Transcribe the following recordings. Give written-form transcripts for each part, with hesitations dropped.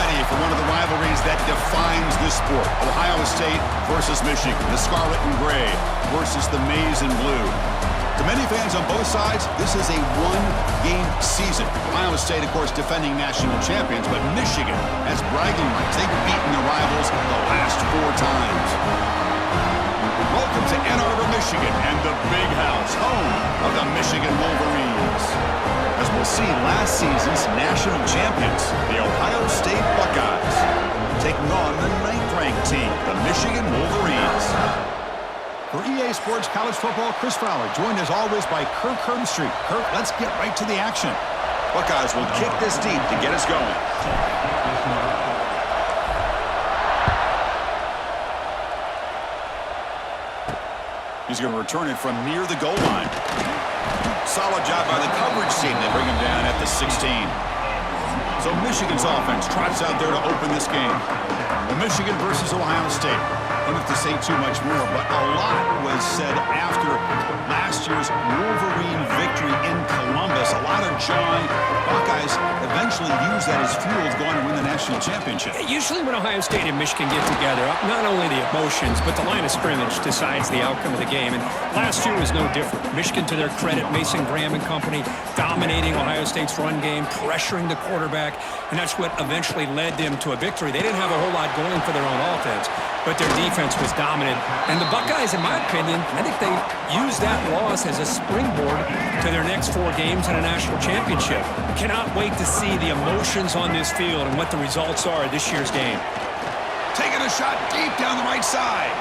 ready for one of the rivalries that defines this sport. Ohio State versus Michigan. The scarlet and gray versus the maize and blue. To many fans on both sides, this is a one-game season. Ohio State, of course, defending national champions, but Michigan has bragging rights. They've beaten their rivals the last 4 times. Welcome to Ann Arbor, Michigan, and the Big House, home of the Michigan Wolverines. As we'll see, last season's national champions, the Ohio State Buckeyes, taking on the 9th-ranked team, the Michigan Wolverines. For EA Sports College Football, Chris Fowler, joined as always by Kirk Herbstreit. Kirk, let's get right to the action. Buckeyes will kick this deep to get us going. He's going to return it from near the goal line. Solid job by the coverage team. They bring him down at the 16. So Michigan's offense trots out there to open this game. The Michigan versus Ohio State. I don't have to say too much more, but a lot was said after last year's Wolverine victory in Columbus. A lot of joy. Buckeyes eventually use that as fuel to go on and win the national championship. Usually when Ohio State and Michigan get together, not only the emotions, but the line of scrimmage decides the outcome of the game. And last year was no different. Michigan, to their credit, Mason Graham and company, dominating Ohio State's run game, pressuring the quarterback, and that's what eventually led them to a victory. They didn't have a whole lot going for their own offense, but their defense was dominant. And the Buckeyes, in my opinion, I think they used that loss as a springboard to their next 4 games in a national championship. Cannot wait to see the emotions on this field and what the results are of this year's game. Taking a shot deep down the right side.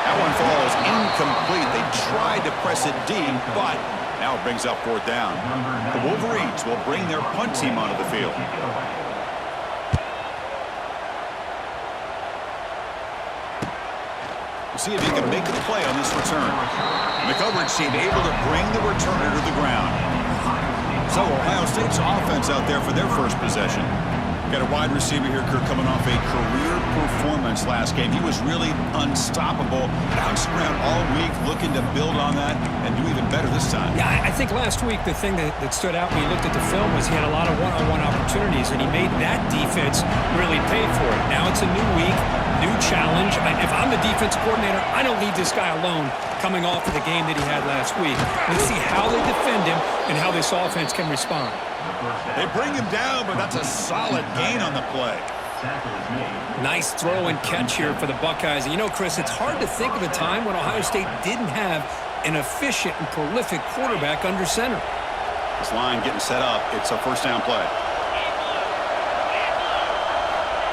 That one falls incomplete. They tried to press it deep, but now it brings up 4th down. The Wolverines will bring their punt team onto the field. We'll see if he can make the play on this return. And the coverage team able to bring the returner to the ground. So Ohio State's offense out there for their first possession. Got a wide receiver here, Kirk, coming off a career performance last game. He was really unstoppable, bouncing around all week, looking to build on that and do even better this time. Yeah, I think last week the thing that stood out when you looked at the film was he had a lot of one-on-one opportunities, and he made that defense really pay for it. Now it's a new week, new challenge. If I'm the defense coordinator, I don't leave this guy alone coming off of the game that he had last week. Let's see how they defend him and how this offense can respond. They bring him down, but that's a solid gain on the play. Nice throw and catch here for the Buckeyes. And you know, Chris, it's hard to think of a time when Ohio State didn't have an efficient and prolific quarterback under center. This line getting set up. It's a 1st down play.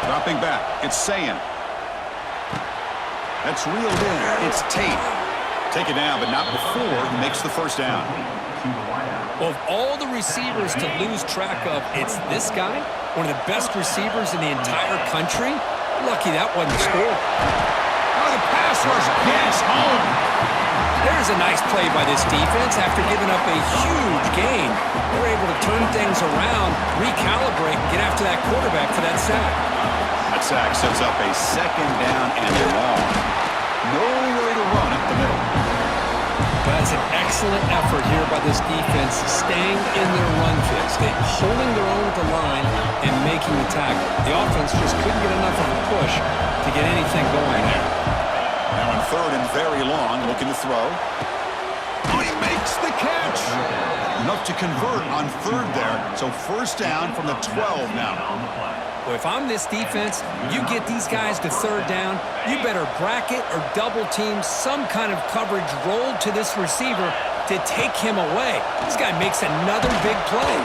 Dropping back. It's Sayin. That's reeled in. It's Tate. Take it down, but not before he makes the 1st down. Well, of all the receivers to lose track of, it's this guy, one of the best receivers in the entire country. Lucky that wasn't scored. Oh, the pass rush gets home. There's a nice play by this defense. After giving up a huge gain, they're able to turn things around, recalibrate, and get after that quarterback for that sack. That sack sets up a 2nd down and long. No way to run up the middle. That's an excellent effort here by this defense, staying in their run fix, holding their own at the line and making the tackle. The offense just couldn't get enough of a push to get anything going there. Now in 3rd and very long, looking to throw. Oh, he makes the catch. Enough to convert on 3rd there. So 1st down from the 12 now. Well, if I'm this defense, you get these guys to 3rd down, you better bracket or double team some kind of coverage rolled to this receiver to take him away. This guy makes another big play.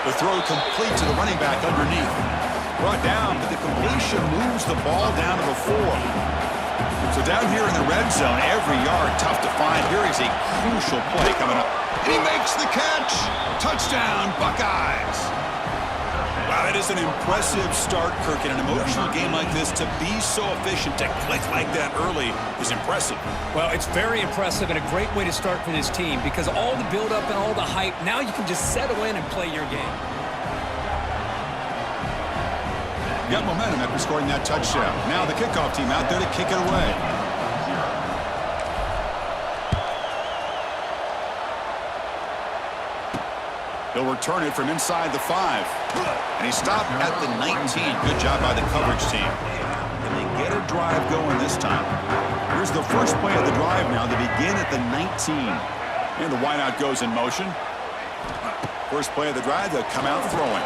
The throw complete to the running back underneath. Brought down, but the completion moves the ball down to the 4. So down here in the red zone, every yard tough to find. Here is a crucial play coming up. And he makes the catch. Touchdown, Buckeyes. Wow, that is an impressive start, Kirk. In an emotional game like this, to be so efficient, to click like that early is impressive. Well, it's very impressive and a great way to start for this team because all the build-up and all the hype, now you can just settle in and play your game. Got momentum after scoring that touchdown. Now the kickoff team out there to kick it away. He'll return it from inside the 5. And he stopped at the 19. Good job by the coverage team. And they get a drive going this time. Here's the first play of the drive now. They begin at the 19. And the wideout goes in motion. First play of the drive, they'll come out throwing.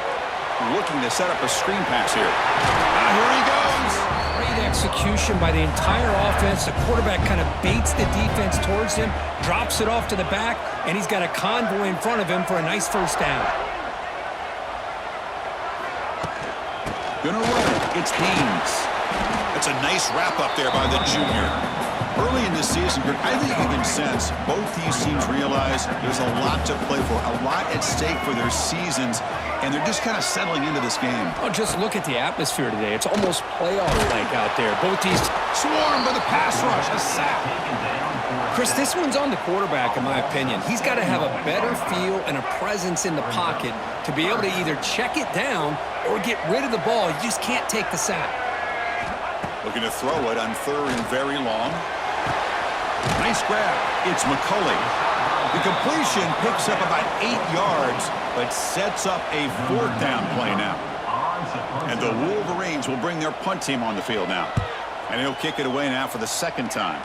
Looking to set up a screen pass here. Here he goes. Great execution by the entire offense. The quarterback kind of baits the defense towards him, drops it off to the back, and he's got a convoy in front of him for a nice first down. Gonna run it. It's Haynes. That's a nice wrap up there by the junior. Early in this season, I think you can sense both these teams realize there's a lot to play for, a lot at stake for their seasons, and they're just kind of settling into this game. Oh, just look at the atmosphere today. It's almost playoff-like out there. Both teams swarmed by the pass rush. A sack. Chris, this one's on the quarterback, in my opinion. He's got to have a better feel and a presence in the pocket to be able to either check it down or get rid of the ball. You just can't take the sack. Looking to throw it on 3rd and very long. Nice grab. It's McCulley. The completion picks up about 8 yards, but sets up a 4th down play now. And the Wolverines will bring their punt team on the field now. And he'll kick it away now for the 2nd time.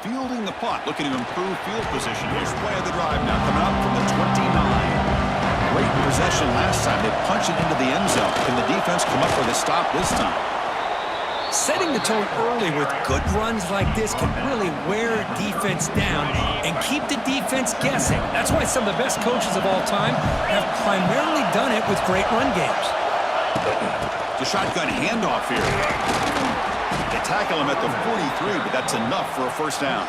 Fielding the punt, looking to improve field position. Here's play of the drive now coming up from the 29. Great possession last time. They punch it into the end zone. Can the defense come up with a stop this time? Setting the tone early with good runs like this can really wear defense down and keep the defense guessing. That's why some of the best coaches of all time have primarily done it with great run games. The shotgun handoff here. They tackle him at the 43, but that's enough for a first down.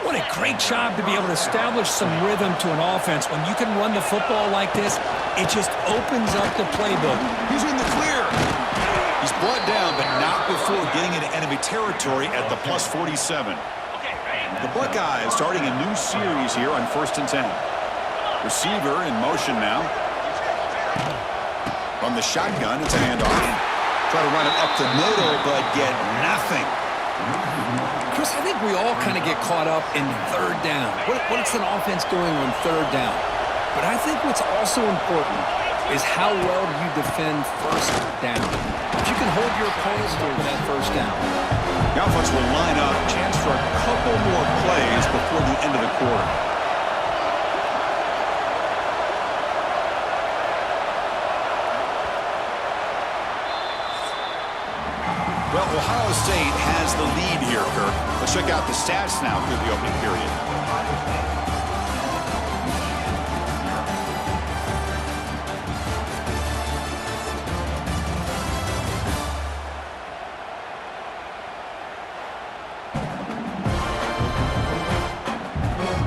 What a great job to be able to establish some rhythm to an offense. When you can run the football like this, it just opens up the playbook. He's in the clear. He's brought down, but not before getting into enemy territory at the plus 47. The Buckeyes starting a new series here on 1st and 10. Receiver in motion now. From the shotgun, it's a handoff. Try to run it up the middle, but get nothing. Chris, I think we all kind of get caught up in 3rd down. What's an offense doing on 3rd down? But I think what's also important is how well you defend 1st down. If you can hold your opponents to that 1st down. The offense will line up, chance for a couple more plays before the end of the quarter. Well, Ohio State has the lead here, Kirk. Let's check out the stats now through the opening period.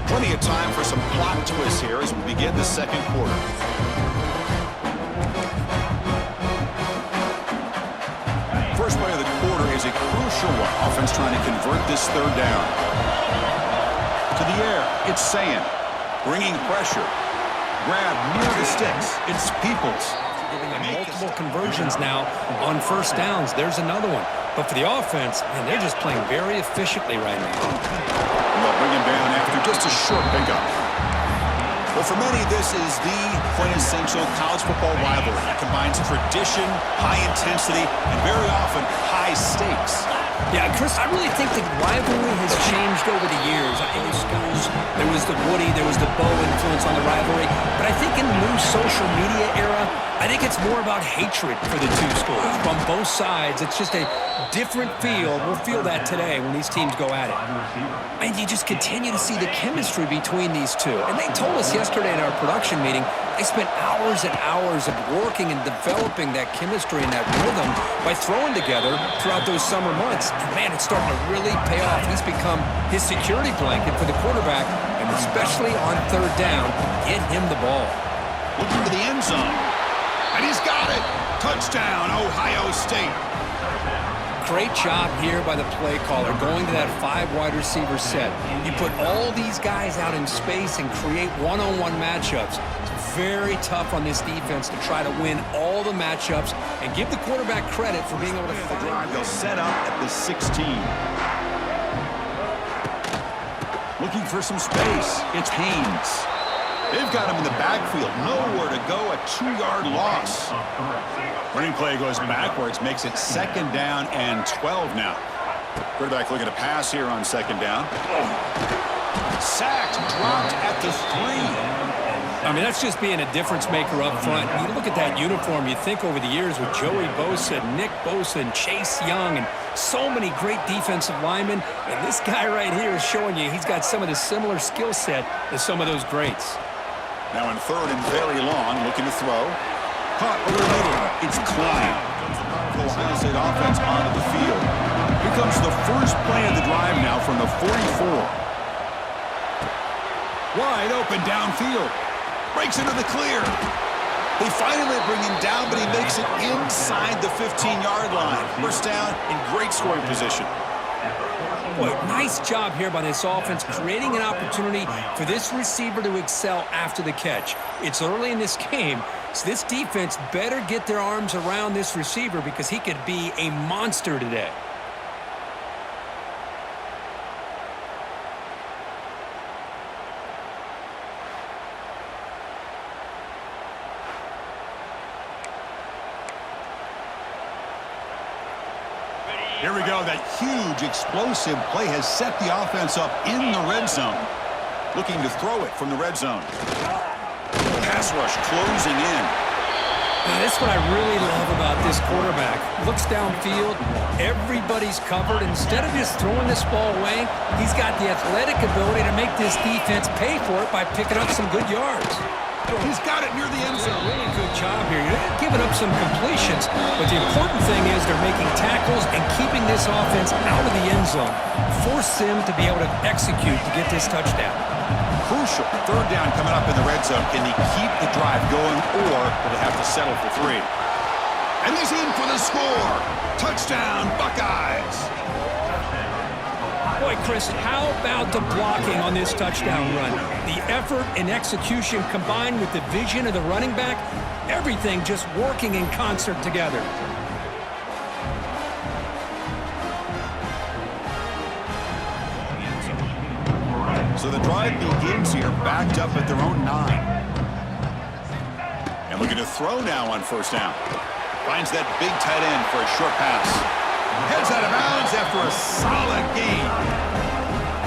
Plenty of time for some plot twists here as we begin the 2nd quarter. First play of the quarter is a crucial one. Offense trying to convert this 3rd down. To the air, it's Sayin. Bringing pressure. Grab near the sticks. It's Peoples. Giving them multiple conversions now on 1st downs. There's another one. But for the offense, man, they're just playing very efficiently right now. They'll bring him down after just a short pickup. Well, for many, this is the quintessential college football rivalry. It combines tradition, high intensity, and very often high stakes. Yeah, Chris, I really think the rivalry has changed over the years. In the schools, there was the Woody, there was the Bo influence on the rivalry. But I think in the new social media era, I think it's more about hatred for the two schools. From both sides, it's just a different feel. We'll feel that today when these teams go at it. And you just continue to see the chemistry between these two. And they told us yesterday in our production meeting, they spent hours and hours of working and developing that chemistry and that rhythm by throwing together throughout those summer months. And man, it's starting to really pay off. He's become his security blanket for the quarterback, and especially on 3rd down, get him the ball. Looking to the end zone. And he's got it. Touchdown, Ohio State. Great job here by the play caller, going to that 5 wide receiver set. You put all these guys out in space and create one-on-one matchups. It's very tough on this defense to try to win all the matchups and give the quarterback credit for being able to find. They'll set up at the 16. Looking for some space. It's Haynes. They've got him in the backfield. Nowhere to go, a 2-yard loss. Running play goes backwards, makes it 2nd down and 12 now. Quarterback looking to pass here on 2nd down. Sacked, dropped at the 3. I mean, that's just being a difference maker up front. You look at that uniform, you think over the years with Joey Bosa, Nick Bosa, and Chase Young, and so many great defensive linemen. And this guy right here is showing you he's got some of the similar skill set as some of those greats. Now in 3rd and very long, looking to throw. Caught over the middle. It's Klein. The Ohio State offense onto the field. Here comes the first play of the drive now from the 44. Wide open downfield. Breaks into the clear. They finally bring him down, but he makes it inside the 15-yard line. First down in great scoring position. Boy, nice job here by this offense, creating an opportunity for this receiver to excel after the catch. It's early in this game, so this defense better get their arms around this receiver because he could be a monster today. Here we go. That huge explosive play has set the offense up in the red zone. Looking to throw it from the red zone. Pass rush closing in. Now, that's what I really love about this quarterback. Looks downfield, everybody's covered. Instead of just throwing this ball away, he's got the athletic ability to make this defense pay for it by picking up some good yards. He's got it near the end zone. Really good job here. You're giving up some completions, but the important thing is they're making tackles and keeping this offense out of the end zone. Force them to be able to execute to get this touchdown. Crucial. 3rd down coming up in the red zone. Can he keep the drive going, or will they have to settle for 3? And he's in for the score. Touchdown, Buckeyes. Boy, Chris, how about the blocking on this touchdown run? The effort and execution combined with the vision of the running back, everything just working in concert together. So the drive begins here, backed up at their own 9. And looking to throw now on 1st down. Finds that big tight end for a short pass. Heads out of bounds after a solid gain.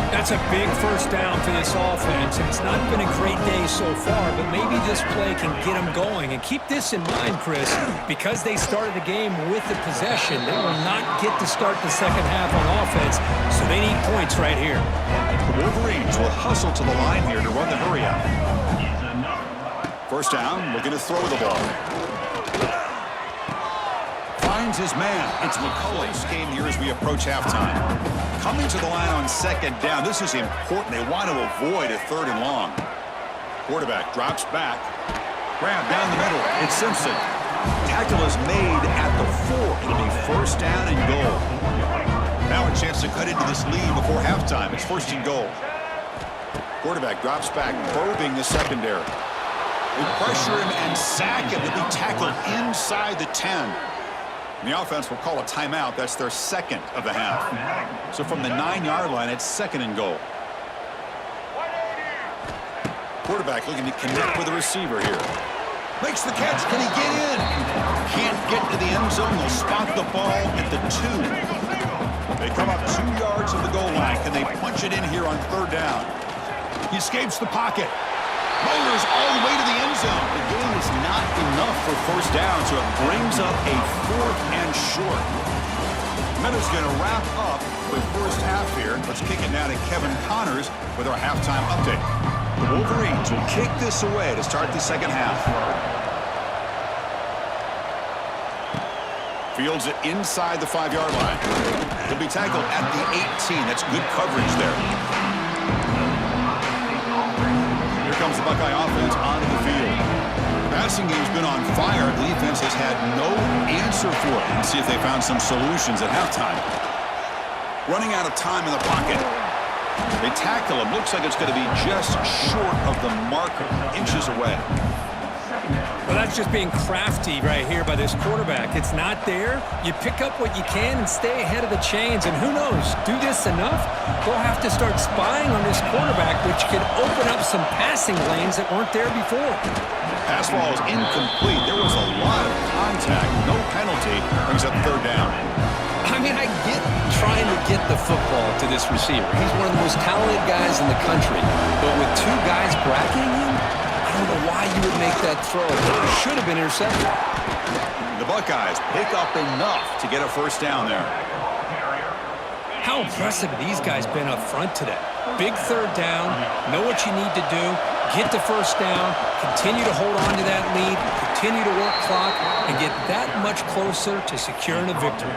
That's a big first down for this offense, and it's not been a great day so far, but maybe this play can get them going. And keep this in mind, Chris, because they started the game with the possession, they will not get to start the second half on offense, so they need points right here. The Wolverines will hustle to the line here to run the hurry out. First down, looking to throw the ball. Finds his man. It's McCulley's game here as we approach halftime. Coming to the line on 2nd down. This is important. They want to avoid a 3rd and long. Quarterback drops back. Grab down the middle. It's Simpson. Tackle is made at the 4. It'll be 1st down and goal. Now a chance to cut into this lead before halftime. It's 1st and goal. Quarterback drops back, probing the secondary. They pressure him and sack him. He'll be tackled inside the 10. And the offense will call a timeout. That's their 2nd of the half. So from the 9-yard line, it's 2nd and goal. Quarterback looking to connect with the receiver here. Makes the catch. Can he get in? Can't get to the end zone. They'll spot the ball at the 2. They come up 2 yards of the goal line. Can they punch it in here on 3rd down? He escapes the pocket. Motors all the way to the end zone. The game is not enough for 1st down, so it brings up a 4th and short. Meadows going to wrap up the first half here. Let's kick it now to Kevin Connors with our halftime update. The Wolverines will kick this away to start the second half. Fields it inside the 5-yard line. He'll be tackled at the 18. That's good coverage there. Comes the Buckeye offense onto the field. The passing game's been on fire. The defense has had no answer for it. Let's see if they found some solutions at halftime. Running out of time in the pocket. They tackle him. Looks like it's going to be just short of the marker, inches away. Well, that's just being crafty right here by this quarterback. It's not there. You pick up what you can and stay ahead of the chains. And who knows, do this enough, they'll have to start spying on this quarterback, which can open up some passing lanes that weren't there before. Pass ball is incomplete. There was a lot of contact. No penalty. Brings up third down. I mean, I get trying to get the football to this receiver. He's one of the most talented guys in the country. But with two guys bracketing him, I don't know why you would make that throw. It should have been intercepted. The Buckeyes pick up enough to get a first down there. How impressive have these guys been up front today? Big third down, know what you need to do, get the first down, continue to hold on to that lead, continue to work clock, and get that much closer to securing a victory.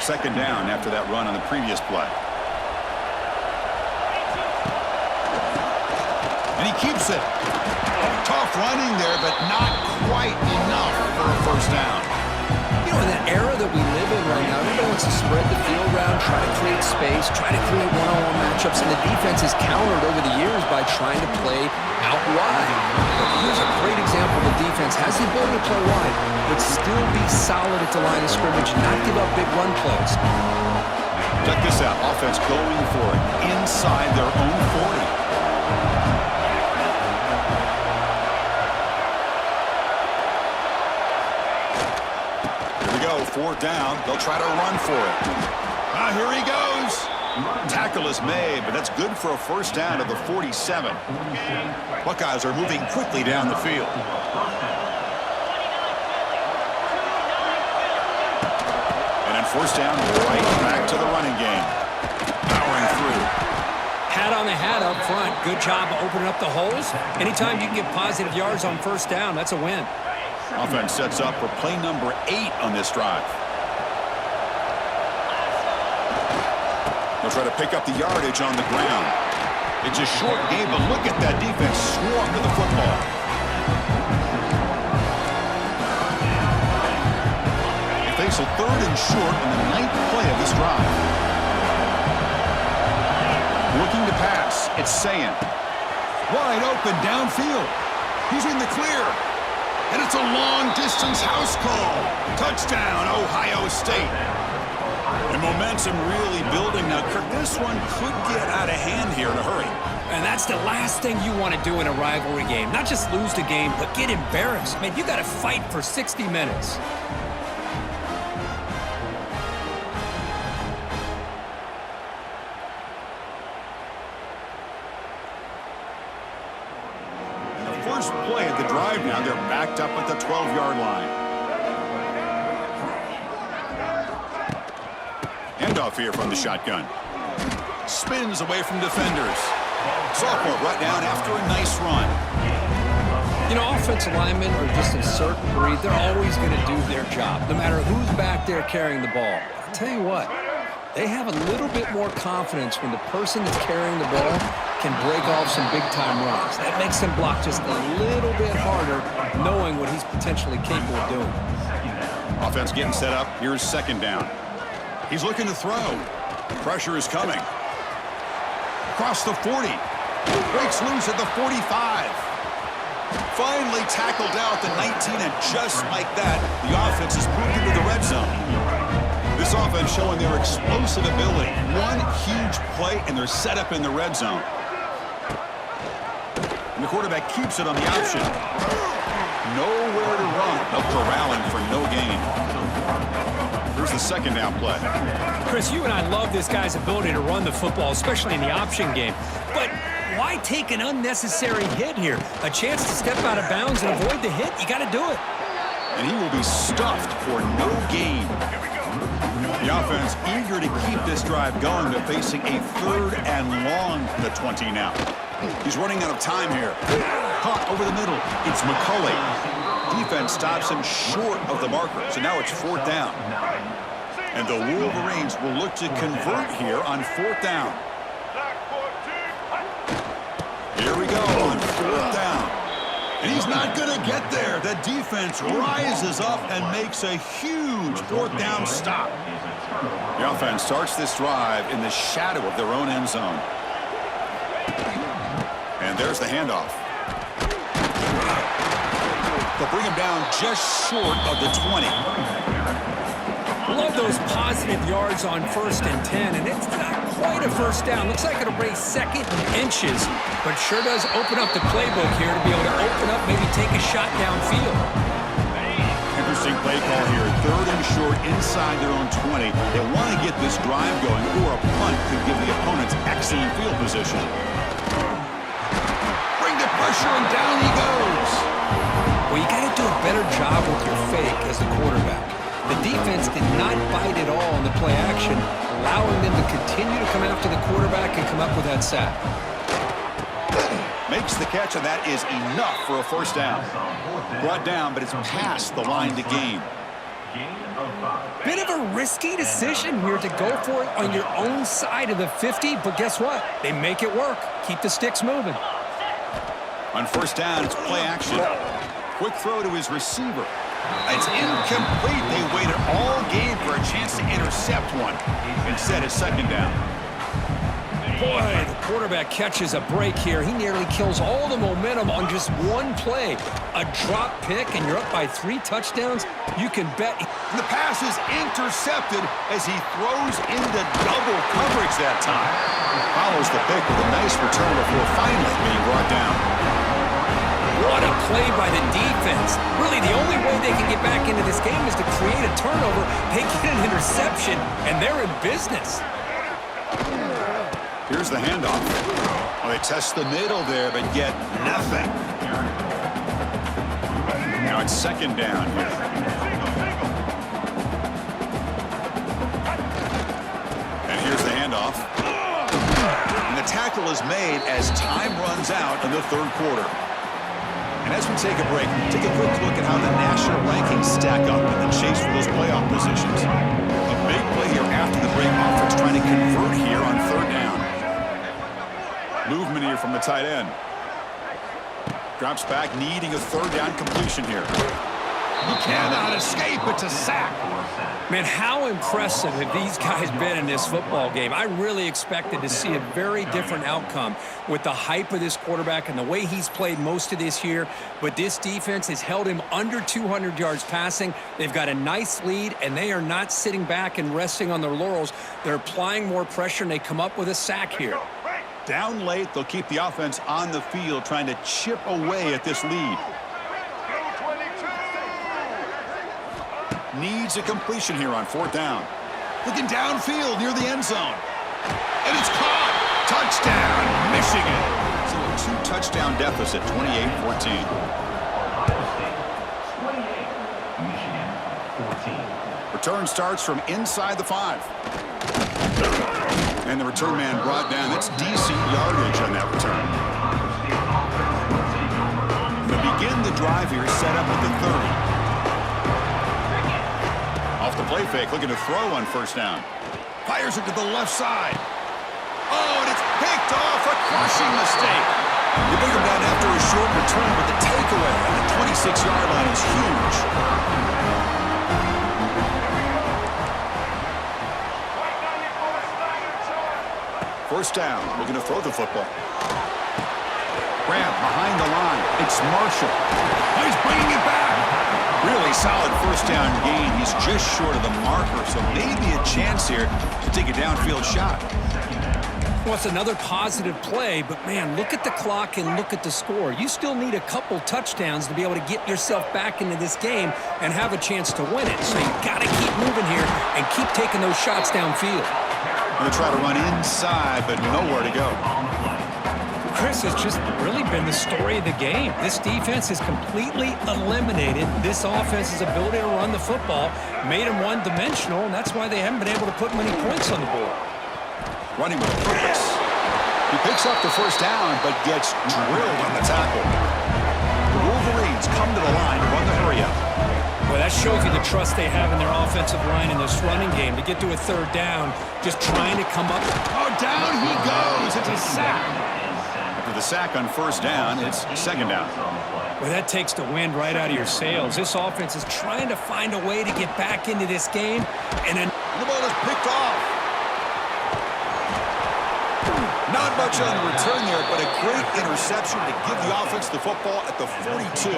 Second down after that run on the previous play. And he keeps it. Tough running there, but not quite enough for a first down. You know, in the era that we live in right now, everybody wants to spread the field around, try to create space, try to create one-on-one matchups, and the defense has countered over the years by trying to play out wide. But here's a great example. The defense has the ability to play wide, but still be solid at the line of scrimmage and not give up big run plays. Check this out. Offense going for it inside their own 40. Fourth down, they'll try to run for it. Here he goes. Tackle is made, but that's good for a first down at the 47. Buckeyes are moving quickly down the field. And then first down, right back to the running game. Powering through. Hat on the hat up front. Good job of opening up the holes. Anytime you can get positive yards on first down, that's a win. Offense sets up for play number 8 on this drive. They'll try to pick up the yardage on the ground. It's a short game, but look at that defense swarm to the football. They face a third and short on the 9th play of this drive. Looking to pass, it's Sayin. Wide open downfield. He's in the clear. And it's a long-distance house call. Touchdown, Ohio State. And momentum really building now. Kirk, this one could get out of hand here in a hurry. And that's the last thing you want to do in a rivalry game. Not just lose the game, but get embarrassed. Man, you got to fight for 60 minutes. First play of the drive now, they're backed up at the 12-yard line. Handoff here from the shotgun. Spins away from defenders. Sophomore brought down after a nice run. You know, offensive linemen are just a certain breed. They're always going to do their job, no matter who's back there carrying the ball. I'll tell you what, they have a little bit more confidence when the person that's carrying the ball can break off some big-time runs. That makes him block just a little bit harder, knowing what he's potentially capable of doing. Offense getting set up. Here's second down. He's looking to throw. Pressure is coming. Across the 40. Breaks loose at the 45. Finally tackled out the 19, and just like that, the offense has moved into the red zone. This offense showing their explosive ability. One huge play, and they're set up in the red zone. And the quarterback keeps it on the option. Nowhere to run. No corralling for no gain. Here's the second down play. Chris, you and I love this guy's ability to run the football, especially in the option game. But why take an unnecessary hit here? A chance to step out of bounds and avoid the hit? You got to do it. And he will be stuffed for no gain. The offense eager to keep this drive going, but facing a third and long from the 20 now. He's running out of time here. Caught over the middle. It's McCulley. Defense stops him short of the marker, so now it's fourth down. And the Wolverines will look to convert here on fourth down. Here we go on fourth down. And he's not going to get there. The defense rises up and makes a huge fourth down stop. The offense starts this drive in the shadow of their own end zone. And there's the handoff. him down just short of the 20. Love those positive yards on 1st and 10, and it's not quite a first down. Looks like it'll break 2nd and inches, but sure does open up the playbook here to be able to open up, maybe take a shot downfield. Interesting play call here. 3rd and short inside their own 20. They want to get this drive going, or a punt could give the opponents excellent field position. Bring the pressure, and down he goes. Well, you got to do a better job with your fake as the quarterback. The defense did not bite at all in the play action, allowing them to continue to come after the quarterback and come up with that sack. Makes the catch, and that is enough for a first down. Brought down, but it's past the line to gain. Bit of a risky decision here to go for it on your own side of the 50, but guess what? They make it work. Keep the sticks moving. On first down, it's play action. Quick throw to his receiver. It's incomplete. They waited all game for a chance to intercept one. Instead, it's 2nd down. Boy, the quarterback catches a break here. He nearly kills all the momentum on just one play. A drop pick, and you're up by 3 touchdowns. You can bet. The pass is intercepted as he throws into double coverage that time. Follows the pick with a nice return before finally being brought down. What a play by the defense. Really, the only way they can get back into this game is to create a turnover. They get an interception, and they're in business. Here's the handoff. Well, they test the middle there, but get nothing. Now it's 2nd down here. And here's the handoff. And the tackle is made as time runs out in the 3rd quarter. And as we take a break, take a quick look at how the national rankings stack up in the chase for those playoff positions. A big play here after the break. Offense trying to convert here on 3rd down. Movement here from the tight end. Drops back, needing a 3rd down completion here. He cannot escape. It's a sack. Man, how impressive have these guys been in this football game? I really expected to see a very different outcome with the hype of this quarterback and the way he's played most of this year. But this defense has held him under 200 yards passing. They've got a nice lead, and they are not sitting back and resting on their laurels. They're applying more pressure, and they come up with a sack here. Down late, they'll keep the offense on the field trying to chip away at this lead. Needs a completion here on 4th down. Looking downfield near the end zone. And it's caught. Touchdown, Michigan. So a 2-touchdown deficit, 28-14. Return starts from inside the 5. And the return man brought down. That's decent yardage on that return. To begin the drive here, set up at the 30. Off the play fake, looking to throw on 1st down. Fires it to the left side. Oh, and it's picked off. A crushing mistake. They bring him down after a short return, but the takeaway on the 26-yard line is huge. First down, looking to throw the football. Graham behind the line. It's Marshall. Oh, he's bringing it back. Really solid first down gain. He's just short of the marker, so maybe a chance here to take a downfield shot. Well, it's another positive play, but, man, look at the clock and look at the score. You still need a couple touchdowns to be able to get yourself back into this game and have a chance to win it. So you've got to keep moving here and keep taking those shots downfield. Going to try to run inside, but nowhere to go. Chris, has just really been the story of the game. This defense has completely eliminated this offense's ability to run the football, made them one-dimensional, and that's why they haven't been able to put many points on the board. Running with purpose. He picks up the first down, but gets drilled on the tackle. The Wolverines come to the line to run the hurry-up. Well, that shows you the trust they have in their offensive line in this running game to get to a 3rd down, just trying to come up. Oh, down he goes. It's a sack. After the sack on 1st down, it's 2nd down. Well, that takes the wind right out of your sails. This offense is trying to find a way to get back into this game, and then the ball is picked off. Not much on the return there, but a great interception to give the offense the football at the 42.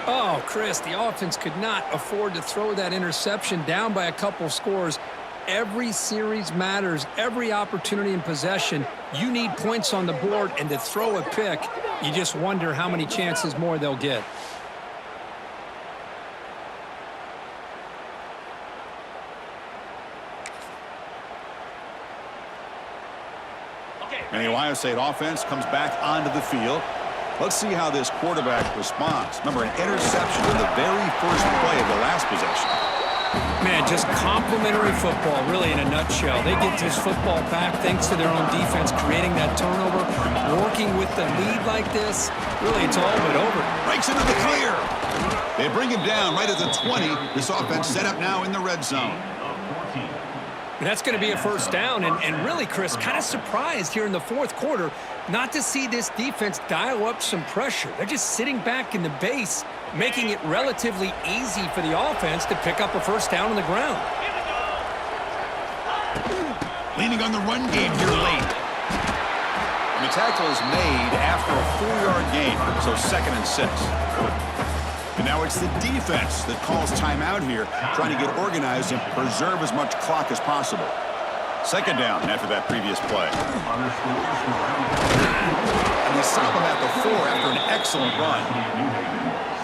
Oh, Chris, the offense could not afford to throw that interception down by a couple scores. Every series matters. Every opportunity in possession, you need points on the board, and to throw a pick, you just wonder how many chances more they'll get. And the Ohio State offense comes back onto the field. Let's see how this quarterback responds. Remember, an interception in the very first play of the last possession. Man, just complimentary football, really, in a nutshell. They get this football back thanks to their own defense, creating that turnover, working with the lead like this. Really, it's all but over. Breaks into the clear. They bring him down right at the 20. This offense set up now in the red zone. And that's going to be a first down. And really, Chris, kind of surprised here in the fourth quarter not to see this defense dial up some pressure. They're just sitting back in the base, making it relatively easy for the offense to pick up a first down on the ground. Leaning on the run game here late. And the tackle is made after a 4-yard gain, so 2nd and 6. And now it's the defense that calls timeout here, trying to get organized and preserve as much clock as possible. 2nd down after that previous play. And they stop him at the 4 after an excellent run.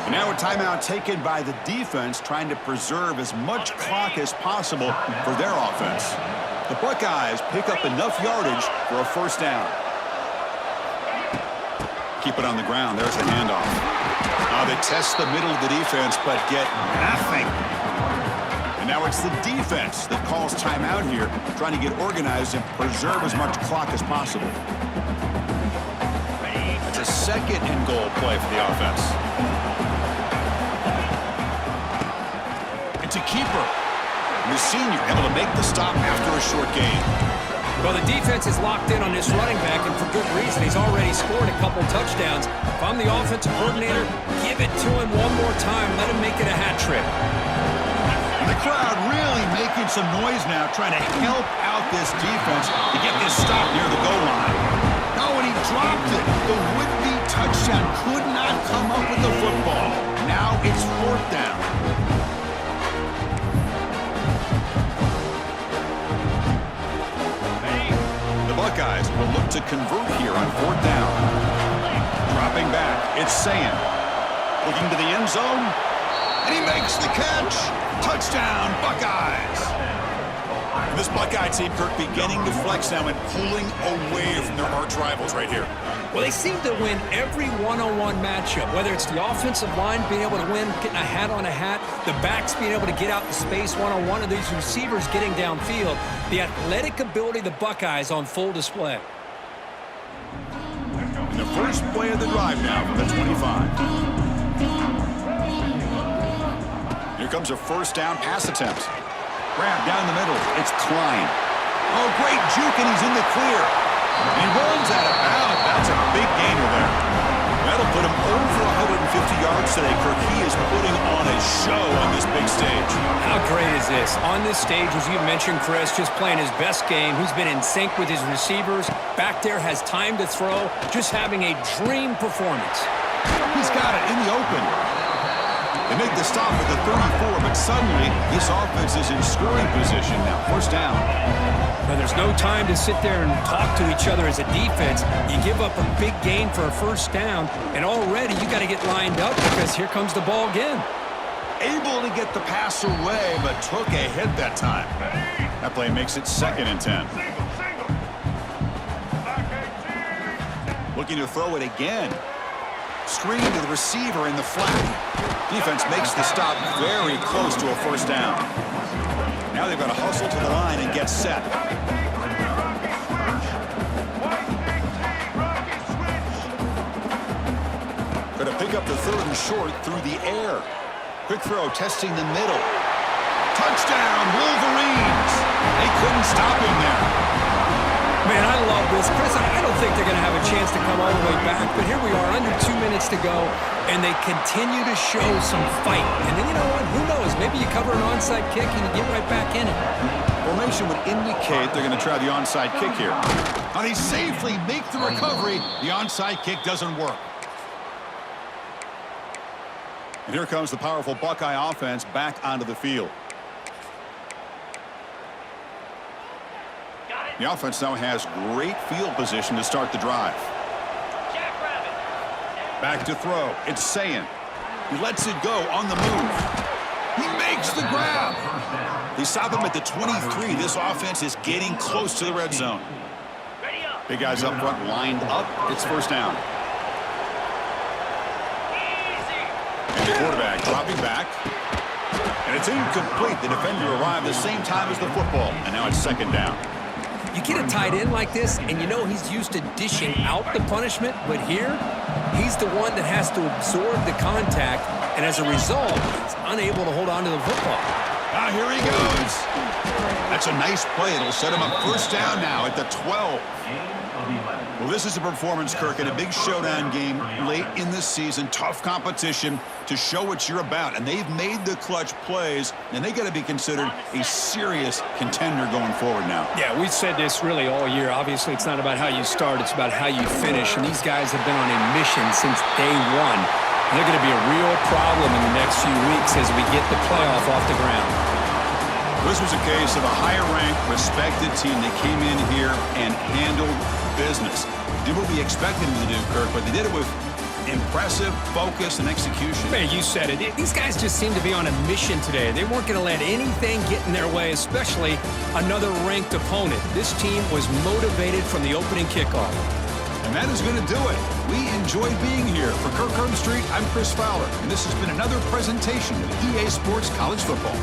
And now a timeout taken by the defense, trying to preserve as much clock as possible for their offense. The Buckeyes pick up enough yardage for a first down. Keep it on the ground. There's the handoff. Now they test the middle of the defense, but get nothing. And now it's the defense that calls timeout here, trying to get organized and preserve as much clock as possible. It's a 2nd and goal play for the offense. It's a keeper. And the senior able to make the stop after a short gain. Well, the defense is locked in on this running back, and for good reason. He's already scored a couple touchdowns. If I'm the offensive coordinator, give it to him one more time. Let him make it a hat trick. And the crowd really making some noise now, trying to help out this defense to get this stop near the goal line. Oh, and he dropped it. The would-be touchdown could not come up with the football. Now it's 4th down. Buckeyes will look to convert here on 4th down. Dropping back, it's Sayan. Looking to the end zone, and he makes the catch. Touchdown, Buckeyes. And this Buckeye team, Kirk, beginning to flex now and pulling away from their arch rivals right here. Well, they seem to win every one-on-one matchup, whether it's the offensive line being able to win, getting a hat on a hat, the backs being able to get out the space one-on-one, and these receivers getting downfield. The athletic ability of the Buckeyes on full display. And the first play of the drive now from the 25. Here comes a first down pass attempt. Grab down the middle. It's Klein. Oh, great juke, and he's in the clear. And he rolls out of bounds. That's a big gainer there. That'll put him over 150 yards today, Kirk. He is putting on a show on this big stage. How great is this? On this stage, as you mentioned, Chris, just playing his best game. He's been in sync with his receivers. Back there, has time to throw. Just having a dream performance. He's got it in the open. They make the stop at the 34, but suddenly this offense is in scoring position now. First down. But there's no time to sit there and talk to each other as a defense. You give up a big gain for a first down, and already you got to get lined up because here comes the ball again. Able to get the pass away, but took a hit that time. That play makes it 2nd and 10. Looking to throw it again. Screen to the receiver in the flat. Defense makes the stop very close to a first down. Now they've got to hustle to the line and get set. Going to pick up the 3rd and short through the air. Quick throw, testing the middle. Touchdown, Wolverines! They couldn't stop him there. Man, I love this. Chris, I don't think they're going to have a chance to come all the way back, but here we are, under 2 minutes to go, and they continue to show some fight. And then, you know what? Who knows? Maybe you cover an onside kick and you get right back in it. Formation would indicate they're going to try the onside kick here. And they safely make the recovery. The onside kick doesn't work. And here comes the powerful Buckeye offense back onto the field. The offense now has great field position to start the drive. Back to throw. It's Sayin. He lets it go on the move. He makes the grab. They stop him at the 23. This offense is getting close to the red zone. Big guys up front lined up. It's first down. And the quarterback dropping back. And it's incomplete. The defender arrived the same time as the football. And now it's second down. You get a tight end like this, and you know he's used to dishing out the punishment, but here, he's the one that has to absorb the contact, and as a result, he's unable to hold on to the football. Ah, here he goes. That's a nice play. It'll set him up first down now at the 12. Well, this is a performance, Kirk, in a big showdown game late in the season. Tough competition to show what you're about. And they've made the clutch plays, and they got to be considered a serious contender going forward now. Yeah, we've said this really all year. Obviously, it's not about how you start. It's about how you finish. And these guys have been on a mission since day one. And they're going to be a real problem in the next few weeks as we get the playoff off the ground. This was a case of a higher-ranked, respected team that came in here and handled business. Did what we expected them to do, Kirk, but they did it with impressive focus and execution. Man, you said it. These guys just seem to be on a mission today. They weren't going to let anything get in their way, especially another ranked opponent. This team was motivated from the opening kickoff. And that is going to do it. We enjoyed being here. For Kirk Street, I'm Chris Fowler, and this has been another presentation of EA Sports College Football.